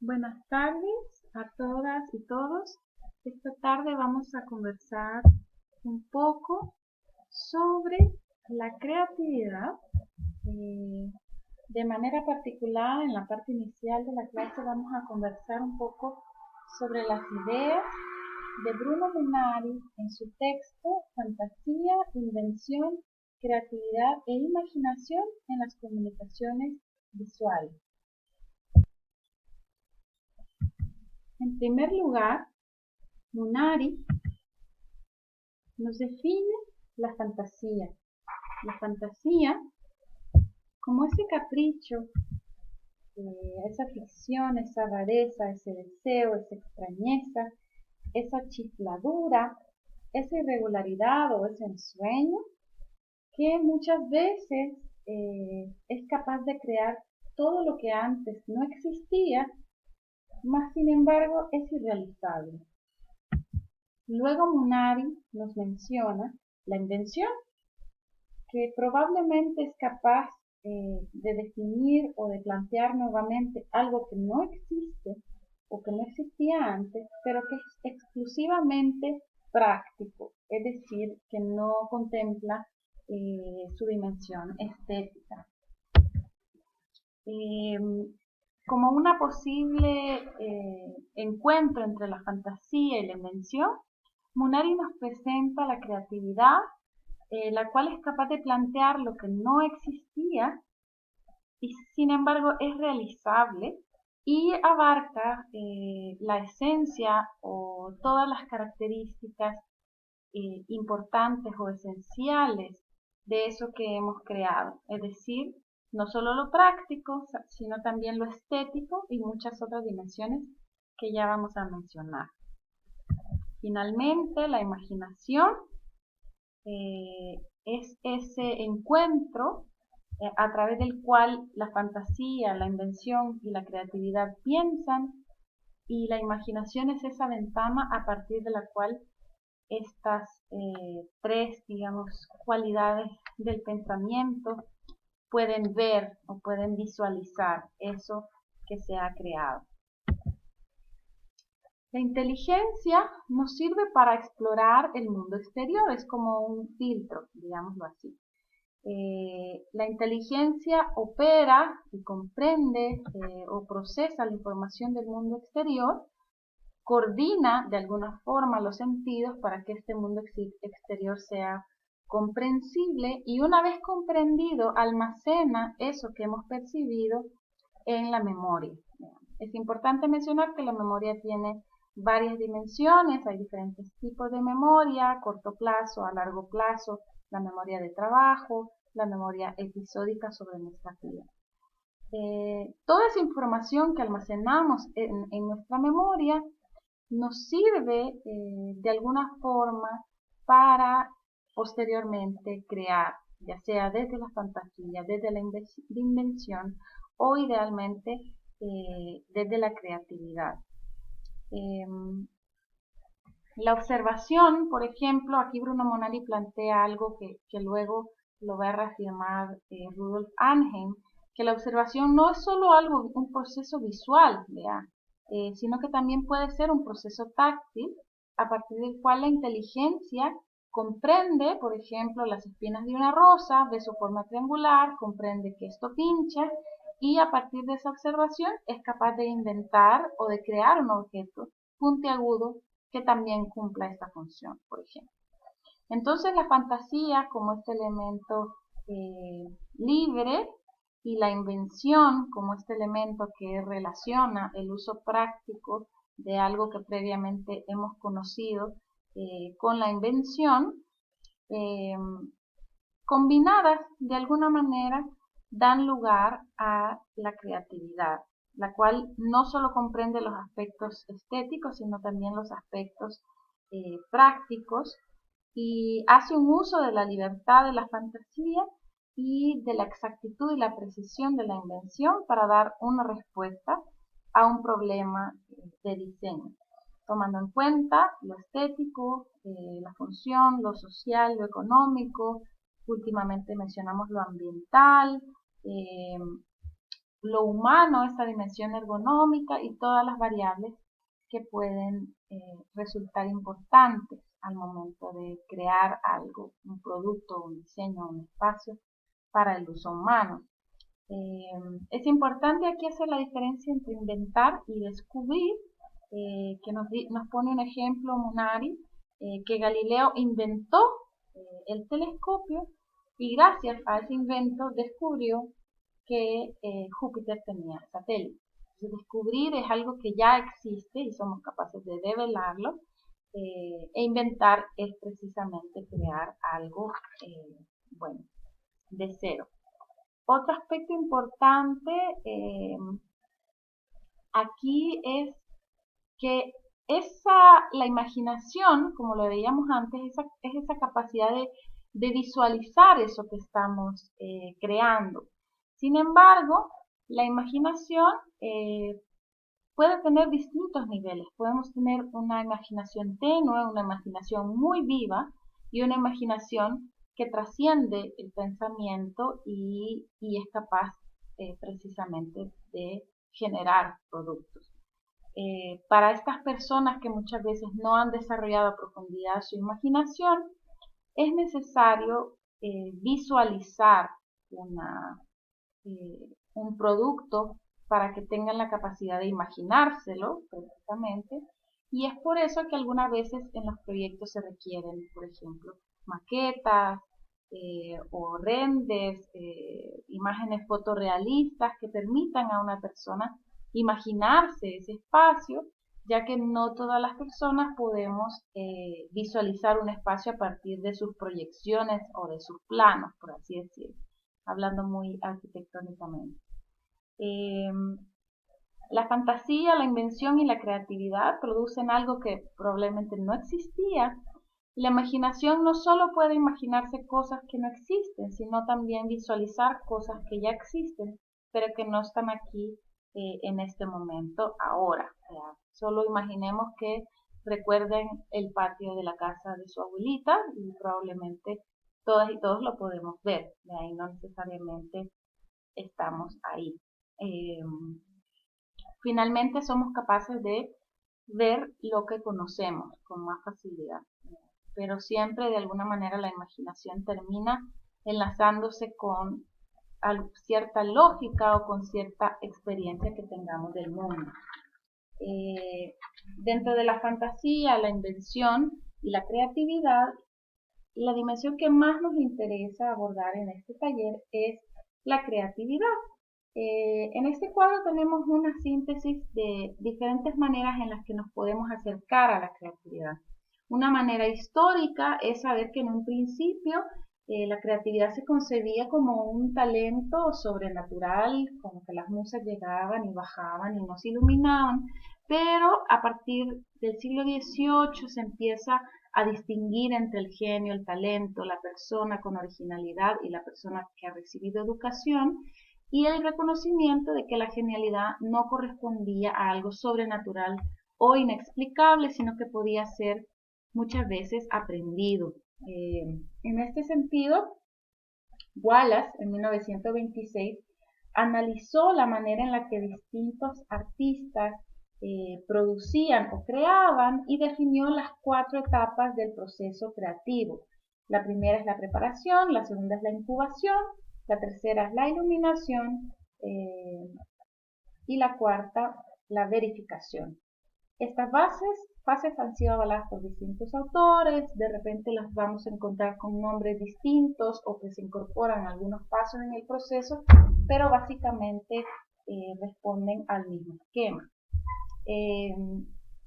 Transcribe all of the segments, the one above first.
Buenas tardes a todas y todos. Esta tarde vamos a conversar un poco sobre la creatividad. Eh, de manera particular, en la parte inicial de la clase vamos a conversar un poco sobre las ideas de Bruno Munari en su texto Fantasía, Invención, Creatividad e Imaginación en las Comunicaciones Visuales. En primer lugar, Munari nos define la fantasía. La fantasía como ese capricho, esa ficción, esa rareza, ese deseo, esa extrañeza, esa chifladura, esa irregularidad o ese ensueño que muchas veces es capaz de crear todo lo que antes no existía, mas sin embargo es irrealizable. Luego Munari nos menciona la invención, que probablemente es capaz de definir o de plantear nuevamente algo que no existe o que no existía antes, pero que es exclusivamente práctico, es decir, que no contempla su dimensión estética. Eh, como una posible encuentro entre la fantasía y la invención, Munari nos presenta la creatividad, la cual es capaz de plantear lo que no existía y sin embargo es realizable y abarca la esencia o todas las características importantes o esenciales de eso que hemos creado, es decir, no solo lo práctico, sino también lo estético y muchas otras dimensiones que ya vamos a mencionar. Finalmente, la imaginación es ese encuentro a través del cual la fantasía, la invención y la creatividad piensan, y la imaginación es esa ventana a partir de la cual estas tres, digamos, cualidades del pensamiento pueden ver o pueden visualizar eso que se ha creado. La inteligencia nos sirve para explorar el mundo exterior, es como un filtro, digámoslo así. La inteligencia opera y comprende o procesa la información del mundo exterior, coordina de alguna forma los sentidos para que este mundo exterior sea comprensible y una vez comprendido almacena eso que hemos percibido en la memoria. Es importante mencionar que la memoria tiene varias dimensiones, hay diferentes tipos de memoria, a corto plazo, a largo plazo, la memoria de trabajo, la memoria episódica sobre nuestra vida. Toda esa información que almacenamos en nuestra memoria nos sirve de alguna forma para posteriormente crear, ya sea desde la fantasía, desde la invención o idealmente desde la creatividad. La observación, por ejemplo, aquí Bruno Munari plantea algo que luego lo va a reafirmar Rudolf Arnhem, que la observación no es solo algo, un proceso visual, sino que también puede ser un proceso táctil, a partir del cual la inteligencia comprende, por ejemplo, las espinas de una rosa, de su forma triangular, comprende que esto pincha, y a partir de esa observación es capaz de inventar o de crear un objeto puntiagudo que también cumpla esta función, por ejemplo. Entonces la fantasía como este elemento libre y la invención como este elemento que relaciona el uso práctico de algo que previamente hemos conocido con la invención, eh, combinadas de alguna manera dan lugar a la creatividad, la cual no solo comprende los aspectos estéticos, sino también los aspectos prácticos y hace un uso de la libertad de la fantasía y de la exactitud y la precisión de la invención para dar una respuesta a un problema de diseño, tomando en cuenta lo estético, la función, lo social, lo económico. Últimamente mencionamos lo ambiental, lo humano, esta dimensión ergonómica y todas las variables que pueden resultar importantes al momento de crear algo, un producto, un diseño, un espacio para el uso humano. Es importante aquí hacer la diferencia entre inventar y descubrir, que nos pone un ejemplo Munari, que Galileo inventó el telescopio y gracias a ese invento descubrió que Júpiter tenía satélites. Descubrir es algo que ya existe y somos capaces de develarlo, e inventar es precisamente crear algo, bueno, de cero. Otro aspecto importante aquí es que la imaginación, como lo veíamos antes, es esa capacidad de visualizar eso que estamos creando. Sin embargo, la imaginación puede tener distintos niveles. Podemos tener una imaginación tenue, una imaginación muy viva y una imaginación que trasciende el pensamiento y es capaz precisamente de generar productos. Para estas personas que muchas veces no han desarrollado a profundidad su imaginación, es necesario visualizar un producto para que tengan la capacidad de imaginárselo perfectamente, y es por eso que algunas veces en los proyectos se requieren, por ejemplo, maquetas o renders, imágenes fotorrealistas que permitan a una persona imaginarse ese espacio, ya que no todas las personas podemos visualizar un espacio a partir de sus proyecciones o de sus planos, por así decirlo, hablando muy arquitectónicamente. La fantasía, la invención y la creatividad producen algo que probablemente no existía. La imaginación no solo puede imaginarse cosas que no existen, sino también visualizar cosas que ya existen, pero que no están aquí en este momento, ahora. O sea, solo imaginemos que recuerden el patio de la casa de su abuelita y probablemente todas y todos lo podemos ver. De ahí no necesariamente estamos ahí. Finalmente somos capaces de ver lo que conocemos con más facilidad, pero siempre de alguna manera la imaginación termina enlazándose con cierta lógica o con cierta experiencia que tengamos del mundo. Dentro de la fantasía, la invención y la creatividad, la dimensión que más nos interesa abordar en este taller es la creatividad. En este cuadro tenemos una síntesis de diferentes maneras en las que nos podemos acercar a la creatividad. Una manera histórica es saber que en un principio la creatividad se concebía como un talento sobrenatural, como que las musas llegaban y bajaban y nos iluminaban, pero a partir del siglo XVIII se empieza a distinguir entre el genio, el talento, la persona con originalidad y la persona que ha recibido educación, y el reconocimiento de que la genialidad no correspondía a algo sobrenatural o inexplicable, sino que podía ser muchas veces aprendido. En este sentido, Wallace en 1926 analizó la manera en la que distintos artistas producían o creaban y definió las 4 etapas del proceso creativo. La primera es la preparación, la segunda es la incubación, la tercera es la iluminación y la cuarta la verificación. Estas fases han sido avaladas por distintos autores, de repente las vamos a encontrar con nombres distintos o que se incorporan algunos pasos en el proceso, pero básicamente responden al mismo esquema.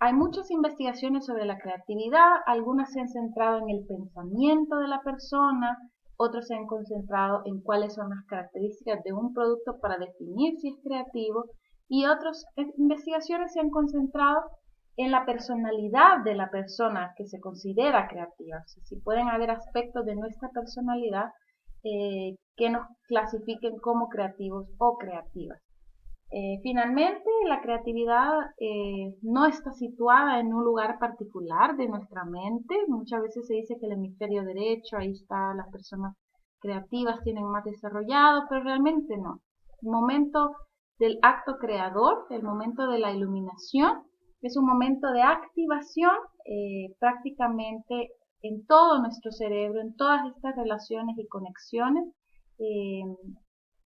Hay muchas investigaciones sobre la creatividad, algunas se han centrado en el pensamiento de la persona, otros se han concentrado en cuáles son las características de un producto para definir si es creativo, y otras investigaciones se han concentrado en la personalidad de la persona que se considera creativa. O sea, si pueden haber aspectos de nuestra personalidad que nos clasifiquen como creativos o creativas. Finalmente, la creatividad no está situada en un lugar particular de nuestra mente. Muchas veces se dice que el hemisferio derecho, ahí está, las personas creativas tienen más desarrollado, pero realmente no. El momento del acto creador, el momento de la iluminación. Es un momento de activación prácticamente en todo nuestro cerebro, en todas estas relaciones y conexiones,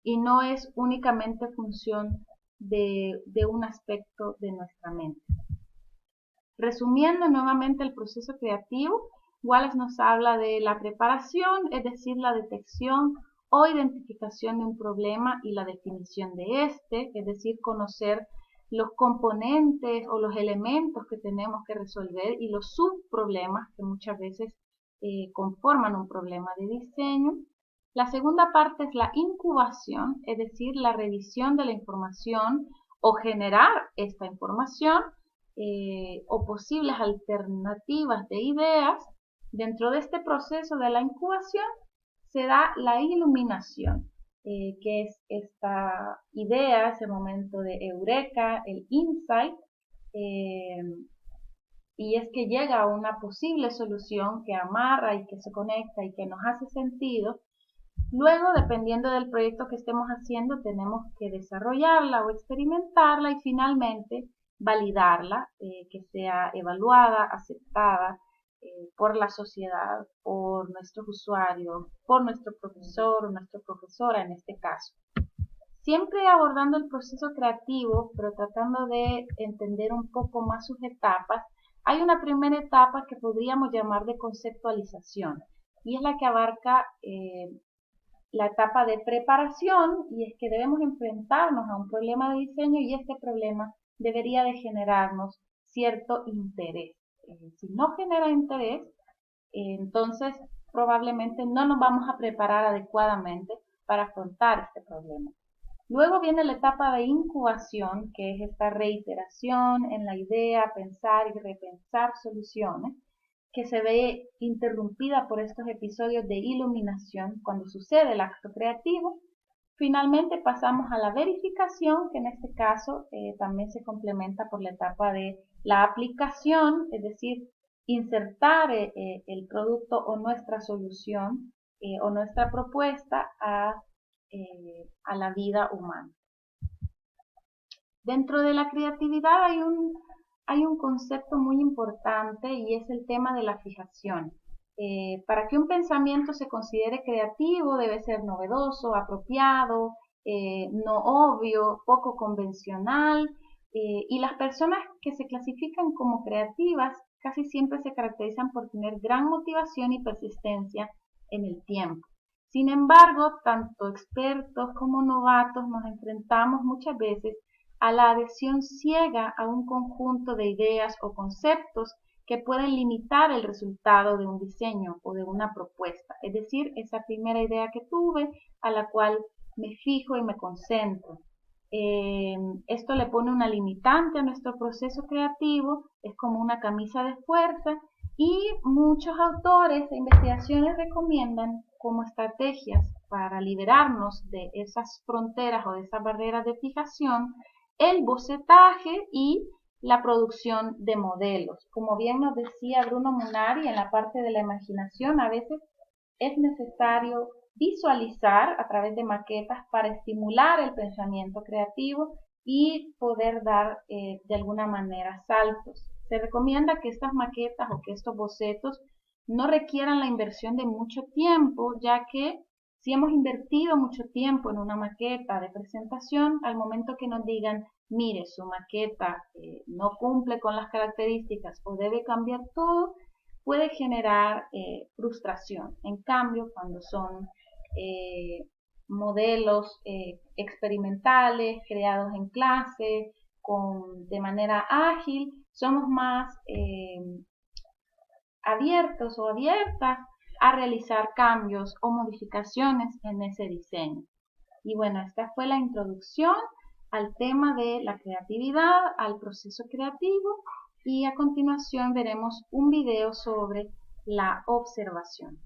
y no es únicamente función de un aspecto de nuestra mente. Resumiendo nuevamente el proceso creativo, Wallace nos habla de la preparación, es decir, la detección o identificación de un problema y la definición de este, es decir, conocer los componentes o los elementos que tenemos que resolver y los subproblemas que muchas veces conforman un problema de diseño. La segunda parte es la incubación, es decir, la revisión de la información o generar esta información o posibles alternativas de ideas. Dentro de este proceso de la incubación se da la iluminación, que es esta idea, ese momento de eureka, el insight, y es que llega a una posible solución que amarra y que se conecta y que nos hace sentido. Luego, dependiendo del proyecto que estemos haciendo, tenemos que desarrollarla o experimentarla y finalmente validarla, que sea evaluada, aceptada por la sociedad, por nuestros usuarios, por nuestro profesor o nuestra profesora en este caso. Siempre abordando el proceso creativo, pero tratando de entender un poco más sus etapas, hay una primera etapa que podríamos llamar de conceptualización y es la que abarca la etapa de preparación, y es que debemos enfrentarnos a un problema de diseño y este problema debería de generarnos cierto interés. Si no genera interés, entonces probablemente no nos vamos a preparar adecuadamente para afrontar este problema. Luego viene la etapa de incubación, que es esta reiteración en la idea, pensar y repensar soluciones, que se ve interrumpida por estos episodios de iluminación cuando sucede el acto creativo. Finalmente pasamos a la verificación, que en este caso también se complementa por la etapa de la aplicación, es decir, insertar el producto o nuestra solución o nuestra propuesta a la vida humana. Dentro de la creatividad hay un concepto muy importante y es el tema de la fijación. Para que un pensamiento se considere creativo debe ser novedoso, apropiado, no obvio, poco convencional, y las personas que se clasifican como creativas casi siempre se caracterizan por tener gran motivación y persistencia en el tiempo. Sin embargo, tanto expertos como novatos nos enfrentamos muchas veces a la adhesión ciega a un conjunto de ideas o conceptos que pueden limitar el resultado de un diseño o de una propuesta. Es decir, esa primera idea que tuve a la cual me fijo y me concentro. Esto le pone una limitante a nuestro proceso creativo, es como una camisa de fuerza y muchos autores e investigaciones recomiendan como estrategias para liberarnos de esas fronteras o de esas barreras de fijación el bocetaje y la producción de modelos. Como bien nos decía Bruno Munari en la parte de la imaginación, a veces es necesario visualizar a través de maquetas para estimular el pensamiento creativo y poder dar de alguna manera saltos. Se recomienda que estas maquetas o que estos bocetos no requieran la inversión de mucho tiempo, ya que si hemos invertido mucho tiempo en una maqueta de presentación, al momento que nos digan, mire, su maqueta no cumple con las características o debe cambiar todo, puede generar frustración. En cambio, cuando son modelos experimentales, creados en clase, de manera ágil, somos más abiertos o abiertas a realizar cambios o modificaciones en ese diseño. Y bueno, esta fue la introducción al tema de la creatividad, al proceso creativo, y a continuación veremos un video sobre la observación.